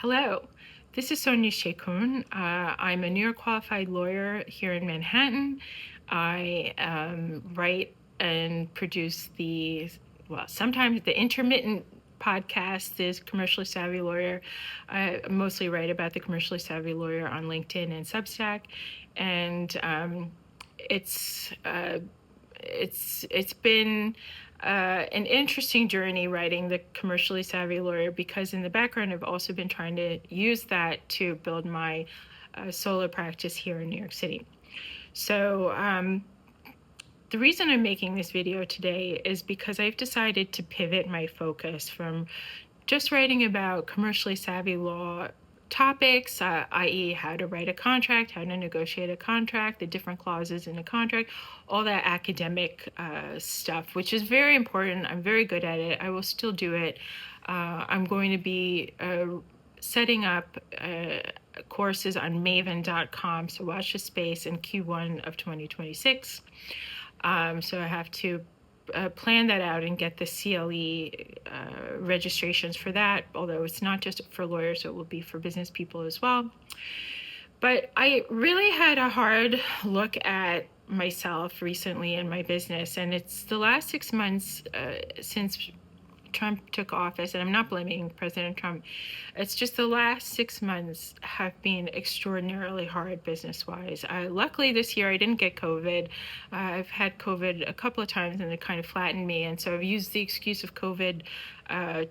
Hello, this is Sonia Shekun. I'm a New York qualified lawyer here in Manhattan. I write and produce sometimes the intermittent podcast is Commercially Savvy Lawyer. I mostly write about the Commercially Savvy Lawyer on LinkedIn and Substack, and it's uh, it's been an interesting journey writing the Commercially Savvy Lawyer, because in the background I've also been trying to use that to build my solo practice here in New York City. So the reason I'm making this video today is because I've decided to pivot my focus from just writing about commercially savvy law topics, i.e. how to write a contract, how to negotiate a contract, the different clauses in a contract, all that academic stuff, which is very important. I'm very good at it. I will still do it. I'm going to be setting up courses on maven.com, so watch the space in Q1 of 2026. So I have to plan that out and get the CLE registrations for that, although it's not just for lawyers, so it will be for business people as well. But I really had a hard look at myself recently in my business, and it's the last 6 months since Trump took office, and I'm not blaming President Trump. It's just the last 6 months have been extraordinarily hard business-wise. Luckily this year I didn't get COVID. I've had COVID a couple of times and it kind of flattened me, and so I've used the excuse of COVID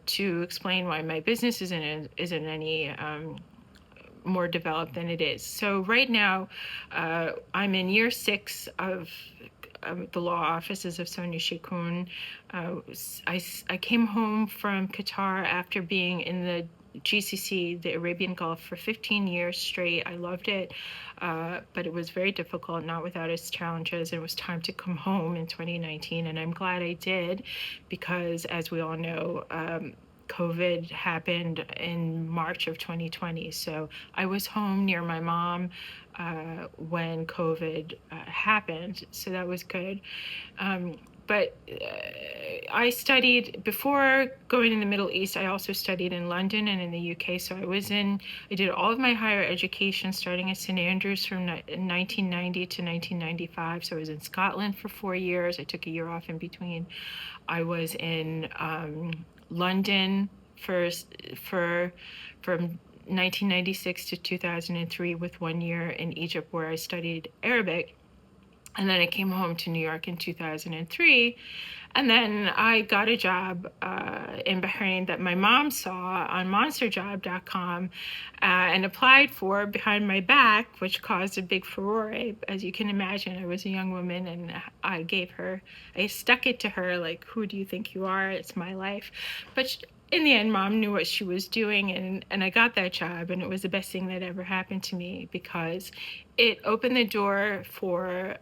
to explain why my business isn't any more developed than it is. So right now, I'm in year 6 of the law offices of Sonia Shekun. I came home from Qatar after being in the GCC, the Arabian Gulf, for 15 years straight. I loved it, but it was very difficult, not without its challenges. It was time to come home in 2019, and I'm glad I did, because as we all know, COVID happened in March of 2020. So I was home near my mom when COVID happened. So that was good. But I studied, before going in the Middle East, I also studied in London and in the UK. So I did all of my higher education starting at St. Andrews from 1990 to 1995. So I was in Scotland for 4 years. I took a year off in between. I was in London from 1996 to 2003, with 1 year in Egypt where I studied Arabic. And then I came home to New York in 2003. And then I got a job in Bahrain that my mom saw on monsterjob.com and applied for behind my back, which caused a big furore. As you can imagine, I was a young woman, and I stuck it to her, like, who do you think you are? It's my life. But in the end, mom knew what she was doing, and I got that job, and it was the best thing that ever happened to me, because it opened the door for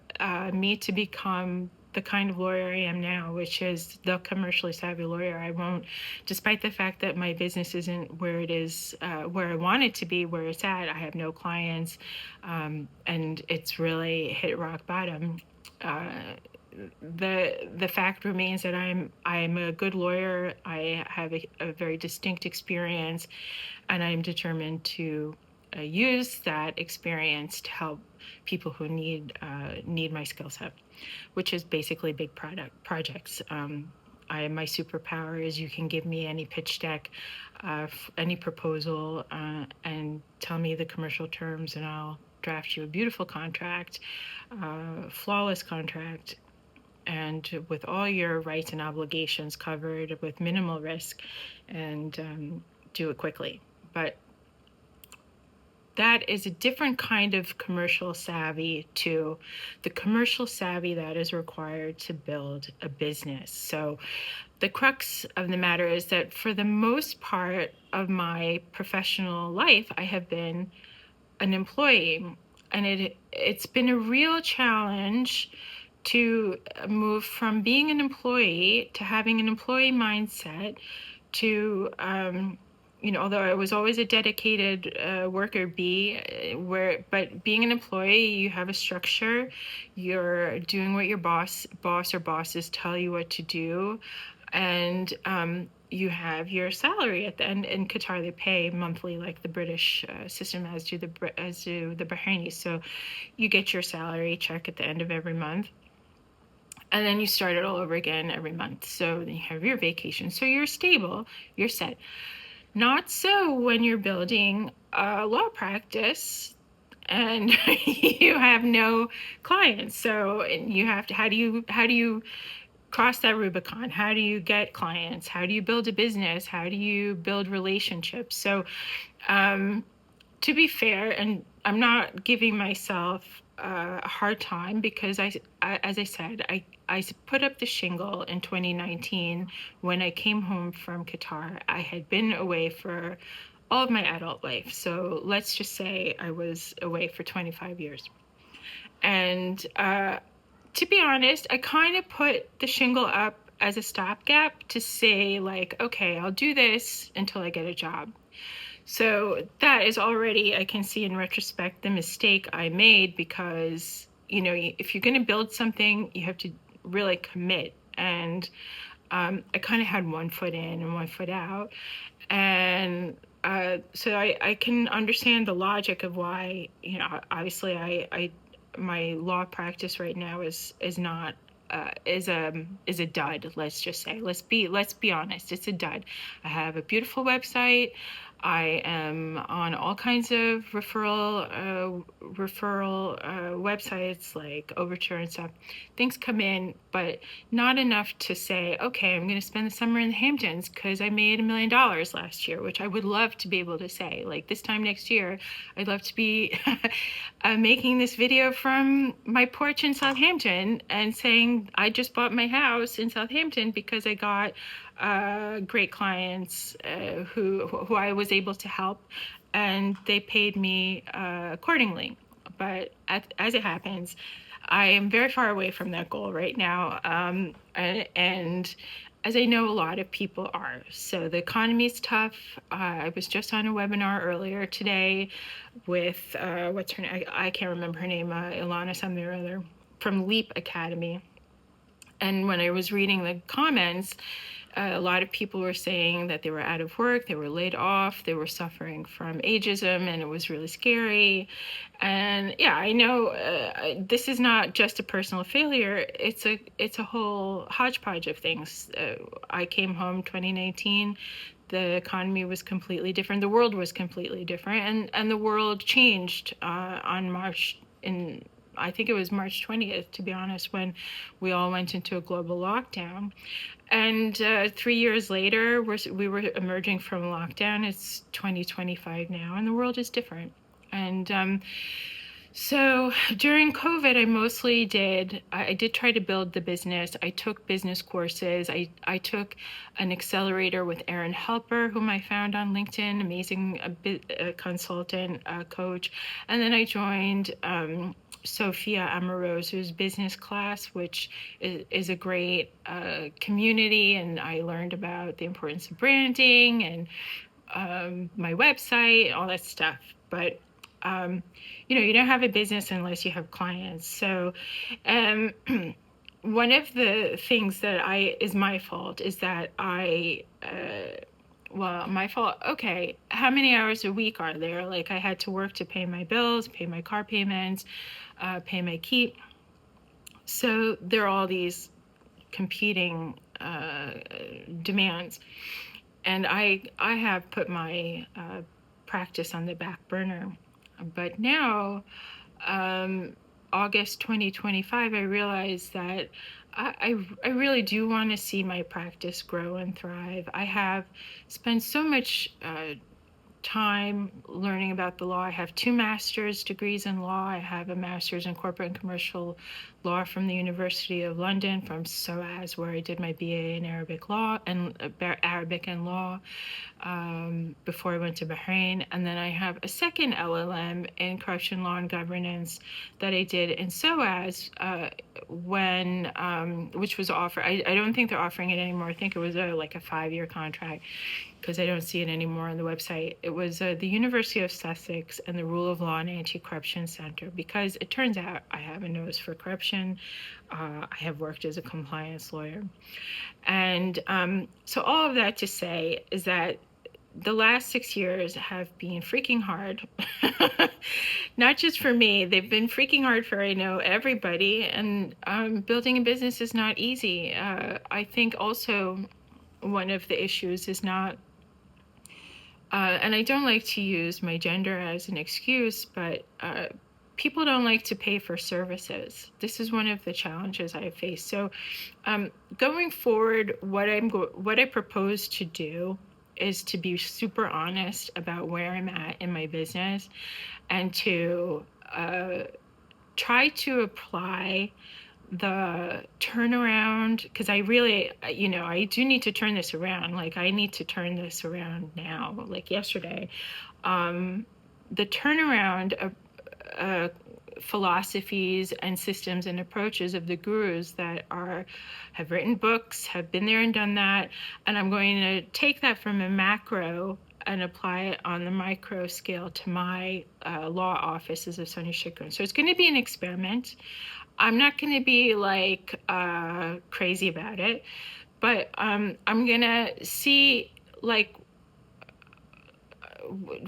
me to become the kind of lawyer I am now, which is the commercially savvy lawyer. I won't, despite the fact that my business isn't where it is, where I want it to be, where it's at. I have no clients, and it's really hit rock bottom. The fact remains that I'm a good lawyer. I have a very distinct experience, and I'm determined to use that experience to help people who need my skill set, which is basically big projects. My superpower is you can give me any pitch deck, any proposal, and tell me the commercial terms, and I'll draft you a beautiful contract, flawless contract, and with all your rights and obligations covered, with minimal risk, and do it quickly. But that is a different kind of commercial savvy to the commercial savvy that is required to build a business. So the crux of the matter is that for the most part of my professional life, I have been an employee, and it's been a real challenge to move from being an employee to having an employee mindset to although I was always a dedicated worker bee, but being an employee, you have a structure. You're doing what your boss or bosses tell you what to do, and you have your salary at the end. In Qatar, they pay monthly, like the British system, as do the Bahraini. So you get your salary check at the end of every month, and then you start it all over again every month. So then you have your vacation. So you're stable, you're set. Not so when you're building a law practice and you have no clients. So you have to, how do you cross that Rubicon? How do you get clients? How do you build a business? How do you build relationships? So to be fair, and I'm not giving myself a hard time, because as I said, I put up the shingle in 2019 when I came home from Qatar. I had been away for all of my adult life. So let's just say I was away for 25 years. And to be honest, I kind of put the shingle up as a stopgap to say, like, okay, I'll do this until I get a job. So that is already, I can see in retrospect, the mistake I made, because, if you're going to build something, you have to really commit. And I kind of had one foot in and one foot out. And so I can understand the logic of why, obviously my law practice right now is not is a dud. Let's just say, let's be honest, it's a dud. I have a beautiful website. I am on all kinds of referral websites like Overture and stuff. Things come in, but not enough to say, okay, I'm going to spend the summer in the Hamptons because I made $1 million last year, which I would love to be able to say. Like, this time next year, I'd love to be making this video from my porch in Southampton and saying I just bought my house in Southampton because I got great clients who I was able to help, and they paid me accordingly. But as it happens, I am very far away from that goal right now, and as I know a lot of people are. So the economy is tough. I was just on a webinar earlier today with what's her name? I can't remember her name. Ilana something or other, from Leap Academy. And when I was reading the comments, a lot of people were saying that they were out of work, they were laid off, they were suffering from ageism, and it was really scary. And yeah, I know this is not just a personal failure. It's a whole hodgepodge of things. I came home 2019. The economy was completely different. The world was completely different, and the world changed on March in. I think it was March 20th, to be honest, when we all went into a global lockdown. And 3 years later, we were emerging from lockdown. It's 2025 now, and the world is different. And so during COVID, I did try to build the business. I took business courses. I took an accelerator with Erin Helper, whom I found on LinkedIn, amazing consultant, coach. And then I joined Sophia Amoroso's business class, which is a great community. And I learned about the importance of branding and my website, all that stuff. But you don't have a business unless you have clients. So one of the things that is my fault is that my fault, okay, how many hours a week are there? Like, I had to work to pay my bills, pay my car payments, pay my keep. So there are all these competing demands. And I have put my practice on the back burner. But now, August 2025, I realized that I really do want to see my practice grow and thrive. I have spent so much time learning about the law. I have 2 master's degrees in law. I have a master's in corporate and commercial law from the University of London, from SOAS, where I did my BA in Arabic law and Arabic and law before I went to Bahrain. And then I have a second LLM in corruption law and governance that I did in SOAS which was offered. I don't think they're offering it anymore. I think it was like a 5-year contract, because I don't see it anymore on the website. It was the University of Sussex and the Rule of Law and Anti-Corruption Center, because it turns out I have a nose for corruption. education. I have worked as a compliance lawyer. And so all of that to say is that the last 6 years have been freaking hard. Not just for me, they've been freaking hard for, I know, everybody. And building a business is not easy. I think also one of the issues is not, and I don't like to use my gender as an excuse, but people don't like to pay for services. This is one of the challenges I face. So going forward, what I propose to do is to be super honest about where I'm at in my business, and to try to apply the turnaround, because I really, I do need to turn this around. Like, I need to turn this around now, like yesterday. The turnaround of philosophies and systems and approaches of the gurus that have written books, have been there and done that, and I'm going to take that from a macro and apply it on the micro scale to my law offices of Sonia Chikun. So it's going to be an experiment. I'm not going to be like crazy about it, but I'm going to see, like,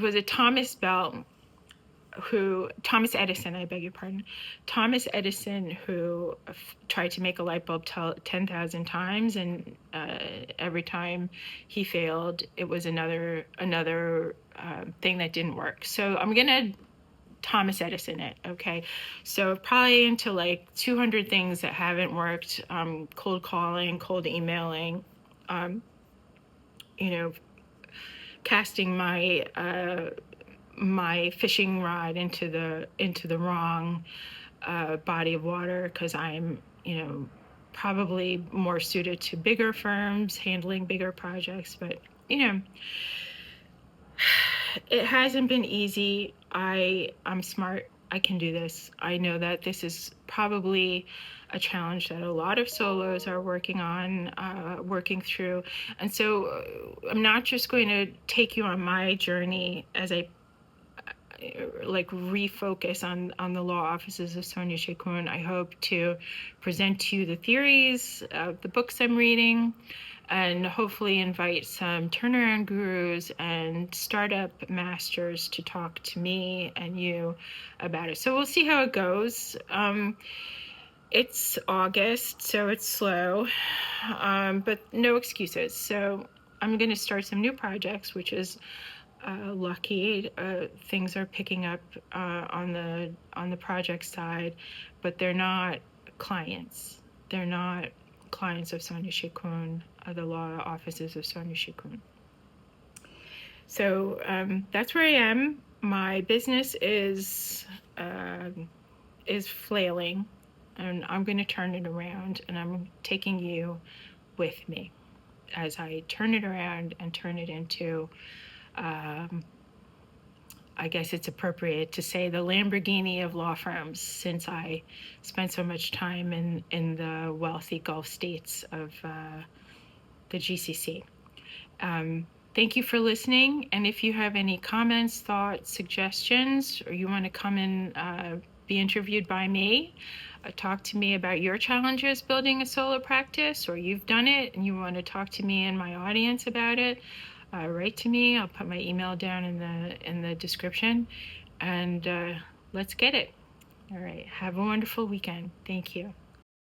was it Thomas Edison, I beg your pardon, Thomas Edison, who tried to make a light bulb 10,000 times, and every time he failed, it was another thing that didn't work. So I'm going to Thomas Edison it, okay? So probably into like 200 things that haven't worked, cold calling, cold emailing, casting my fishing rod into the wrong body of water, because I'm probably more suited to bigger firms handling bigger projects. But it hasn't been easy. I'm smart. I can do this. I know that this is probably a challenge that a lot of solos are working through. And so I'm not just going to take you on my journey as I refocus on the law offices of Sonia Chikun. I hope to present to you the theories of the books I'm reading, and hopefully invite some turnaround gurus and startup masters to talk to me and you about it. So we'll see how it goes. It's August, so it's slow, but no excuses. So I'm going to start some new projects, which is lucky. Things are picking up on the project side, but they're not clients. They're not clients of Sonia Chikun, the law offices of Sonia Chikun. So that's where I am. My business is flailing, and I'm going to turn it around, and I'm taking you with me as I turn it around and turn it into, I guess it's appropriate to say, the Lamborghini of law firms, since I spent so much time in the wealthy Gulf states of the GCC. Thank you for listening. And if you have any comments, thoughts, suggestions, or you want to come and be interviewed by me, talk to me about your challenges building a solo practice, or you've done it and you want to talk to me and my audience about it, write to me. I'll put my email down in the description, and let's get it. All right. Have a wonderful weekend. Thank you.